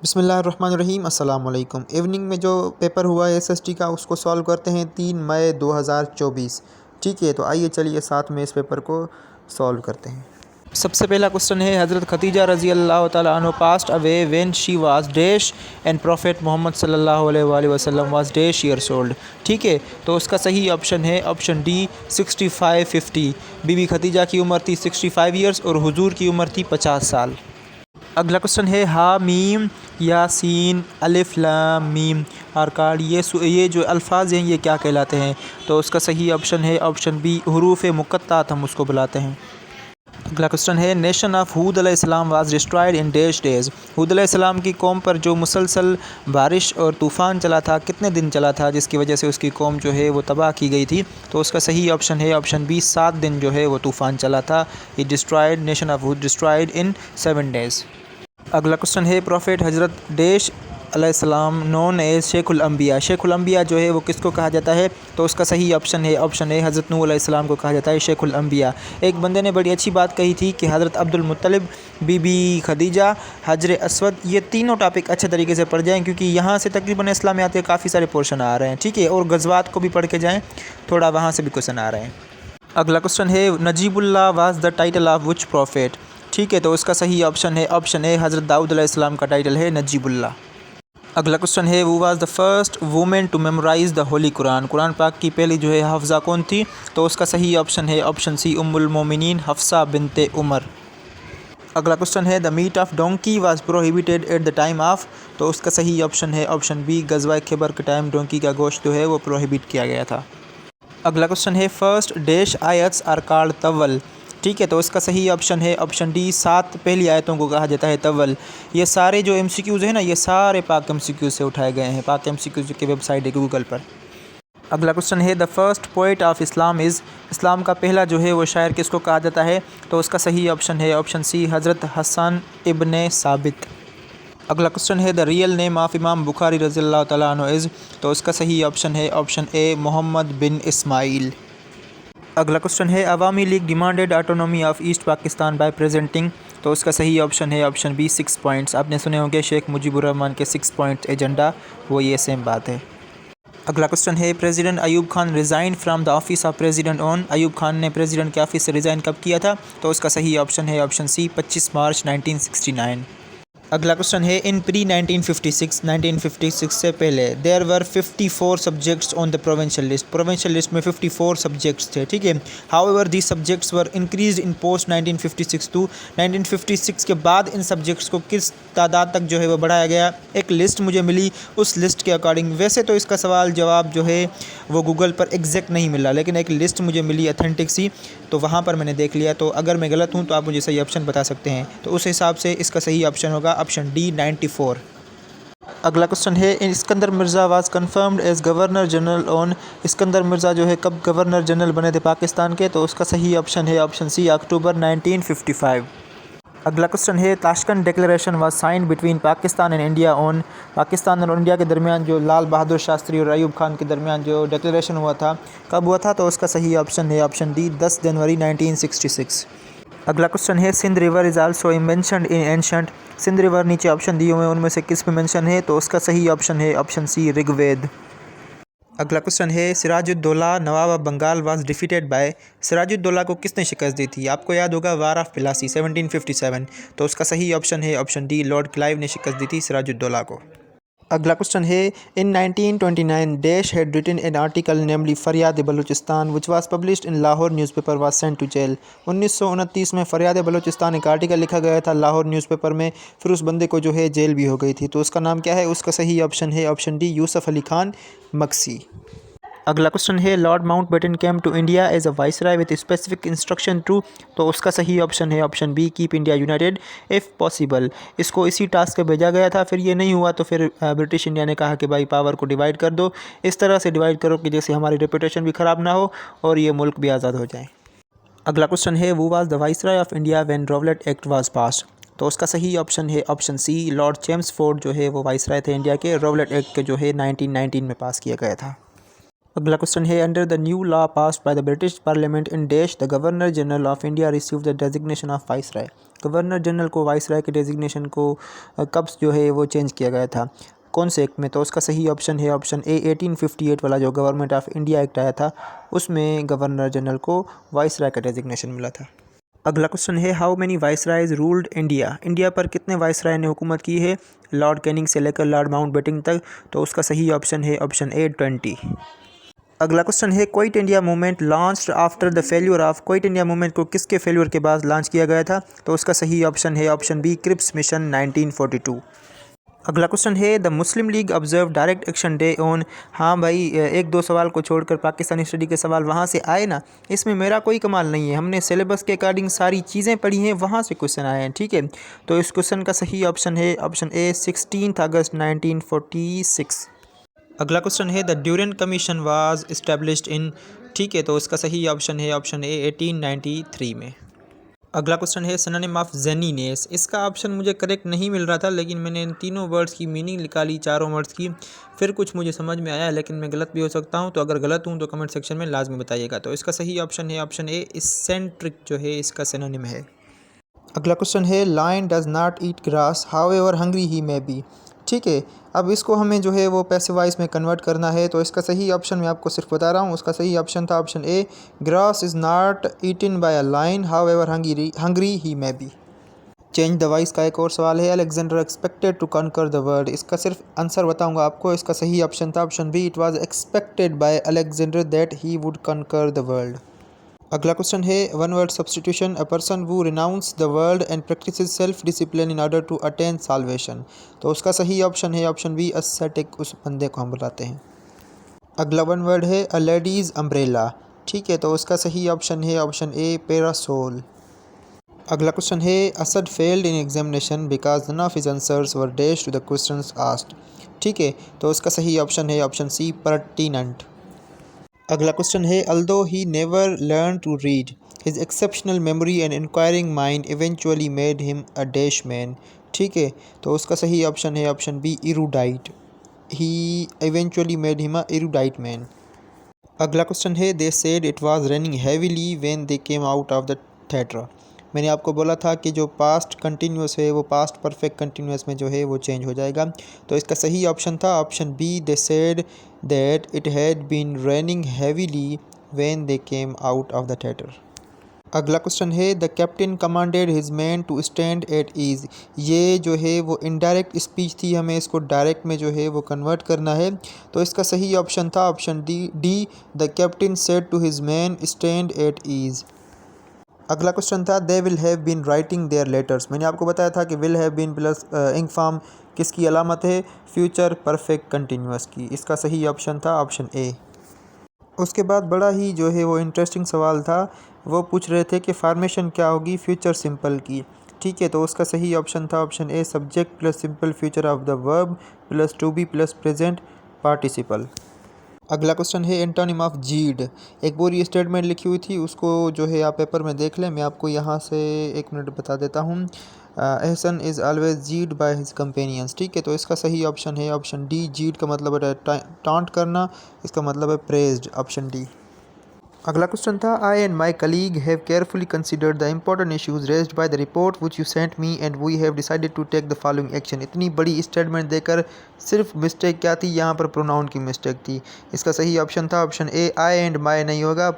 बिस्मिल्लाहिर्रहमानिर्रहीम अस्सलाम वालेकुम। इवनिंग में जो पेपर हुआ है एसएसटी का उसको सॉल्व करते हैं 3 मई 2024। ठीक है, तो आइए चलिए साथ में इस पेपर को सॉल्व करते हैं। सबसे पहला क्वेश्चन है, हज़रत खदीजा रज़ी अल्लाह ताला अन्हा passed away when she was dash and prophet Muhammad सल्लल्लाहु अलैहि वसल्लम वाज डैश ईयर्स ओल्ड। ठीक है, तो उसका सही ऑप्शन है ऑप्शन डी 65-50। बीबी खदीजा की उम्र थी 65 ईयर्स और हुजूर की उम्र थी 50 साल। अगला क्वेश्चन है, हा मीम यासीन अलिफ लाम मीम आरकाड, ये जो अल्फाज हैं ये क्या कहलाते हैं? तो उसका सही ऑप्शन है ऑप्शन बी हुरूफ मुक़त्तात हम उसको बुलाते हैं। अगला क्वेश्चन है, नेशन ऑफ हूद अलैहिस्सलाम was destroyed in dash days. Hud अलैहिस्सलाम की कौम पर जो मुसलसल बारिश और तूफ़ान चला था, कितने दिन चला था जिसकी वजह से उसकी कौम जो है वो तबाह की गई थी? तो उसका सही ऑप्शन है ऑप्शन बी 7 दिन जो है वो तूफ़ान चला था। ये destroyed, nation of Hud destroyed in 7 days. अगला क्वेश्चन है, प्रॉफिट हज़रत डैश अलैहिस्सलाम नोन एज शेखुल अंबिया। शेखुल अंबिया जो है वो किसको कहा जाता है? तो उसका सही ऑप्शन है ऑप्शन ए हज़रत नूह अलैहिस्सलाम को कहा जाता है शेखुल अंबिया। एक बंदे ने बड़ी अच्छी बात कही थी कि हज़रत अब्दुल मुत्तलिब, बीबी खदीजा, हजर असवद, ये तीनों टॉपिक अच्छे तरीके से पढ़ जाएँ क्योंकि यहाँ से तकरीबन इस्लामियात के काफ़ी सारे पोर्शन आ रहे हैं। ठीक है, और गज़वात को भी पढ़ के जाएँ, थोड़ा वहाँ से भी क्वेश्चन आ रहे हैं। अगला क्वेश्चन है, Najibullah was the title of which profit. ठीक है, तो उसका सही ऑप्शन है ऑप्शन ए हज़रत दाऊद अलैहिस्सलाम का टाइटल है नजीबुल्लाह। अगला क्वेश्चन है, वो was the first women to memorise the holy Quran. कुरान पाक की पहली जो है हफ्ज़ा कौन थी? तो उसका सही ऑप्शन है ऑप्शन सी उम्मुल मोमिनीन हफ्सा बिनते उमर। अगला क्वेश्चन है, the meat of donkey was prohibited at the time of. तो उसका सही ऑप्शन है ऑप्शन बी गज़वा खैबर के टाइम डोंकी का गोश्त जो है वो प्रोहिबिट किया गया था। अगला क्वेश्चन है, फर्स्ट डैश आयत्स आर कॉल्ड तव्वल। ठीक है, तो इसका सही ऑप्शन है ऑप्शन डी 7 पहली आयतों को कहा जाता है तव्वल। ये सारे जो एमसीक्यूज़ हैं ना, ये सारे पाक एमसीक्यूज़ से उठाए गए हैं, पाक एमसीक्यूज़ की वेबसाइट है गूगल पर। अगला क्वेश्चन है, the first poet of Islam is. इस्लाम का पहला जो है वो शायर किसको कहा जाता है? तो उसका सही ऑप्शन है ऑप्शन सी हज़रत हसन इब्ने साबित। अगला क्वेश्चन है, द रियल नेम ऑफ इमाम बुखारी रज़ियल्लाहु तआला अन्हु इज़। तो उसका सही ऑप्शन है ऑप्शन ए मोहम्मद बिन इस्माइल। अगला क्वेश्चन है, Awami League demanded autonomy of east Pakistan by presenting. तो उसका सही ऑप्शन है ऑप्शन बी 6 पॉइंट्स। आपने सुने होंगे शेख मुजीबुर रहमान के 6 पॉइंट एजेंडा, वो ये सेम बात है। अगला क्वेश्चन है, president Ayub Khan resign from the office of president on. Ayub Khan ने प्रेसिडेंट के ऑफिस से रिज़ाइन कब किया था? तो उसका सही ऑप्शन है ऑप्शन सी 25 मार्च 1969। अगला क्वेश्चन है, इन प्री 1956 से पहले there were 54 subjects on the provincial list. Provincial list में 54 सब्जेक्ट्स थे। ठीक है, however these subjects were increase in post 1956 to 1956 के बाद इन सब्जेक्ट्स को किस तादाद तक जो है वो बढ़ाया गया? एक लिस्ट मुझे मिली, उस लिस्ट के अकॉर्डिंग। वैसे तो इसका सवाल जवाब जो है वो गूगल पर एग्जैक्ट नहीं मिला, लेकिन एक लिस्ट मुझे मिली अथेंटिक सी, तो वहाँ पर मैंने देख लिया। तो अगर मैं गलत हूँ तो आप मुझे सही ऑप्शन बता सकते हैं। तो उस हिसाब से इसका सही ऑप्शन होगा ऑप्शन डी 94। अगला क्वेश्चन है, Iskander Mirza was confirmed as governor general on. Iskander Mirza जो है कब गवर्नर जनरल बने थे पाकिस्तान के? तो उसका सही ऑप्शन है ऑप्शन सी अक्टूबर 1955। अगला क्वेश्चन है, Tashkent declaration was sign between Pakistan and India on. Pakistan और इंडिया के दरमियान जो लाल बहादुर शास्त्री और अयूब खान के दरमियान जो डिक्लेरेशन हुआ था, कब हुआ था? तो उसका सही ऑप्शन है ऑप्शन डी 10 जनवरी 1966। अगला क्वेश्चन है, Sindh river is also mentioned in ancient. Sindh river नीचे ऑप्शन दिए हुए हैं, उनमें से किस में मेंशन है? तो उसका सही ऑप्शन है ऑप्शन सी ऋग्वेद। अगला क्वेश्चन है, Sirajuddaula nawab of Bengal was defeated by. Sirajuddaula को किसने शिकस्त दी थी? आपको याद होगा वार ऑफ प्लासी 1757। तो उसका सही ऑप्शन है ऑप्शन डी लॉर्ड क्लाइव ने शिकस्त दी थी सिराजुद्दौला को। अगला क्वेश्चन है, in 1929 dash had written an article namely Faryad Baluchistan which was published in Lahore newspaper was sent to jail. 1929 में फरियाद बलूचिस्तान एक आर्टिकल लिखा गया था लाहौर न्यूज़पेपर में, फिर उस बंदे को जो है जेल भी हो गई थी। तो उसका नाम क्या है? उसका सही ऑप्शन है ऑप्शन डी यूसुफ अली खान मक्सी। अगला क्वेश्चन है, Lord Mountbatten came to India as a viceroy with specific instruction to. तो उसका सही ऑप्शन है option B keep India united if possible. इसको इसी टास्क पे भेजा गया था, फिर ये नहीं हुआ तो फिर ब्रिटिश इंडिया ने कहा कि भाई पावर को डिवाइड कर दो, इस तरह से डिवाइड करो कि जैसे हमारी रेपुटेशन भी ख़राब ना हो और ये मुल्क भी आज़ाद हो जाए। अगला क्वेश्चन है, वो was the viceroy of India when Rowlatt act was passed. तो उसका सही ऑप्शन है ऑप्शन सी लॉर्ड चेम्सफोर्ड जो है वो वाइसराय थे इंडिया के। रॉवलेट एक्ट के जो है 1919 में पास किया गया था। अगला क्वेश्चन है, under the new law passed by the British parliament in dash the governor general of India receive the designation of viceroy. Governor general को वाइसराय के डेजिग्नेशन को कब जो है वो चेंज किया गया था, कौन से एक्ट में? तो उसका सही ऑप्शन है ऑप्शन ए 1858 वाला जो गवर्नमेंट ऑफ इंडिया एक्ट आया था, उसमें गवर्नर जनरल को वाइसराय का डेजिग्नेशन मिला था। अगला क्वेश्चन है, how many viceroys ruled India. India पर कितने वाइसराय ने हुकूमत की है लॉर्ड कैनिंग से लेकर लॉर्ड माउंटबेटन तक? तो उसका सही ऑप्शन है ऑप्शन ए 20। अगला क्वेश्चन है, quit India movement launched after the failure of. Quit India movement को किसके फेल्यूर के बाद लॉन्च किया गया था? तो उसका सही ऑप्शन है ऑप्शन बी क्रिप्स मिशन 1942। अगला क्वेश्चन है, the Muslim league observe direct action day on. हाँ भाई, एक दो सवाल को छोड़कर पाकिस्तानी स्टडी के सवाल वहाँ से आए ना, इसमें मेरा कोई कमाल नहीं है। हमने सिलेबस के अकॉर्डिंग सारी चीज़ें पढ़ी हैं, वहाँ से क्वेश्चन आए हैं, ठीक है। तो इस क्वेश्चन का सही ऑप्शन है ऑप्शन ए 16 अगस्त 1946। अगला क्वेश्चन है, the Durand commission was established in. ठीक है, तो इसका सही ऑप्शन है ऑप्शन ए 1893 में। अगला क्वेश्चन है, सिनोनिम ऑफ ज़ेनीनेस। इसका ऑप्शन मुझे करेक्ट नहीं मिल रहा था, लेकिन मैंने इन तीनों वर्ड्स की मीनिंग निकाली, चारों वर्ड्स की, फिर कुछ मुझे समझ में आया, लेकिन मैं गलत भी हो सकता हूं। तो अगर गलत हूं तो कमेंट सेक्शन में लाजमी बताइएगा। तो इसका सही ऑप्शन है ऑप्शन ए इसेंट्रिक जो है इसका सिनोनिम है। अगला क्वेश्चन है, lion does not eat grass however hungry he may be. ठीक है, अब इसको हमें जो है वो पैसिव वॉइस में कन्वर्ट करना है। तो इसका सही ऑप्शन मैं आपको सिर्फ बता रहा हूँ, उसका सही ऑप्शन था option A grass is not eaten by a lion however hungry he may be. Change the voice का एक और सवाल है, Alexander expected to conquer the world. इसका सिर्फ आंसर बताऊंगा आपको। इसका सही ऑप्शन था option B it was expected by Alexander that he would conquer the world. अगला क्वेश्चन है, one word substitution, a person who renounce the world and practises self discipline in order to attain salvation. तो उसका सही option है option B अस्सेटिक, उस बंदे को हम बुलाते हैं। अगला वन वर्ड है, अ लेडीज़ अम्ब्रेला। ठीक है, तो उसका सही ऑप्शन है ऑप्शन ए पैरासोल। अगला क्वेश्चन है, Asad failed in examination because none of his answers were dash to the questions asked. ठीक है, तो उसका सही ऑप्शन है ऑप्शन सी पर्टिनेंट। अगला क्वेश्चन है, although he never learn to read his exceptional memory and inquiring mind eventually made him a dash man. ठीक है, तो उसका सही ऑप्शन है option B erudite. He eventually made him a इरूडाइट man. अगला question है, they said it was raining heavily when they came out of the theatre. मैंने आपको बोला था कि जो पास्ट कंटिन्यूस है वो पास्ट परफेक्ट कंटिन्यूस में जो है वो चेंज हो जाएगा। तो इसका सही ऑप्शन था option B they said that it had been raining heavily when they came out of the theatre. अगला क्वेश्चन है, the captain commanded his man to stand at ease. ये जो है वो इनडायरेक्ट स्पीच थी, हमें इसको डायरेक्ट में जो है वो कन्वर्ट करना है। तो इसका सही ऑप्शन था option D the captain said to his man stand at ease. अगला क्वेश्चन था, they will have been writing their letters. मैंने आपको बताया था कि will have been plus ing form किसकी अलामत है, फ्यूचर परफेक्ट कंटिन्यूस की। इसका सही ऑप्शन था ऑप्शन ए। उसके बाद बड़ा ही जो है वो इंटरेस्टिंग सवाल था, वो पूछ रहे थे कि फॉर्मेशन क्या होगी फ्यूचर सिंपल की। ठीक है, तो उसका सही ऑप्शन था option A subject plus simple future of the verb plus to be plus present participle. अगला क्वेश्चन है, एंटोनिम ऑफ जीड। एक पूरी स्टेटमेंट लिखी हुई थी, उसको जो है आप पेपर में देख लें। मैं आपको यहाँ से एक मिनट बता देता हूँ। Ehsan is always jeered by his companions. ठीक है, तो इसका सही ऑप्शन है ऑप्शन डी। जीड का मतलब है टॉन्ट करना, इसका मतलब है प्रेज्ड, ऑप्शन डी। अगला क्वेश्चन था, I and my colleague have carefully considered the important issues raised by the report which you sent me and we have decided to take the following action. इतनी बड़ी statement देकर सिर्फ mistake क्या थी, यहाँ पर प्रोनाउन की मिस्टेक थी। इसका सही ऑप्शन था ऑप्शन ए आई एंड माई नहीं होगा,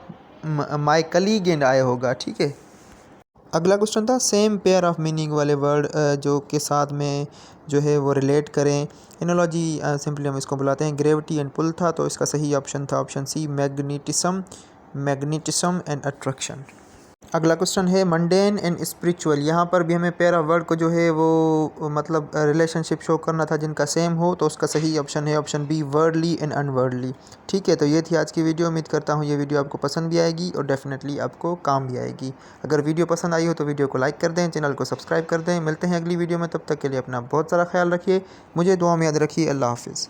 माई कलीग एंड आई होगा। ठीक है, अगला क्वेश्चन था, सेम पेयर ऑफ मीनिंग वाले वर्ड जो के साथ में जो है वो रिलेट करें। एनोलॉजी सिंपली हम इसको बुलाते हैं। ग्रेविटी एंड पुल था, तो इसका सही ऑप्शन था option C magnetism and attraction. अगला क्वेश्चन है, मंडेन एंड स्पिरिचुअल। यहाँ पर भी हमें पेयर ऑफ वर्ड को जो है वो मतलब रिलेशनशिप शो करना था जिनका सेम हो। तो उसका सही ऑप्शन है ऑप्शन बी वर्डली एंड अनवर्डली। ठीक है, तो ये थी आज की वीडियो। उम्मीद करता हूँ ये वीडियो आपको पसंद भी आएगी और डेफिनेटली आपको काम भी आएगी। अगर वीडियो पसंद आई हो तो वीडियो को लाइक कर दें, चैनल को सब्सक्राइब कर दें। मिलते हैं अगली वीडियो में, तब तक के लिए अपना बहुत सारा ख्याल रखिए, मुझे दुआ में याद रखिए। अल्लाह हाफिज़।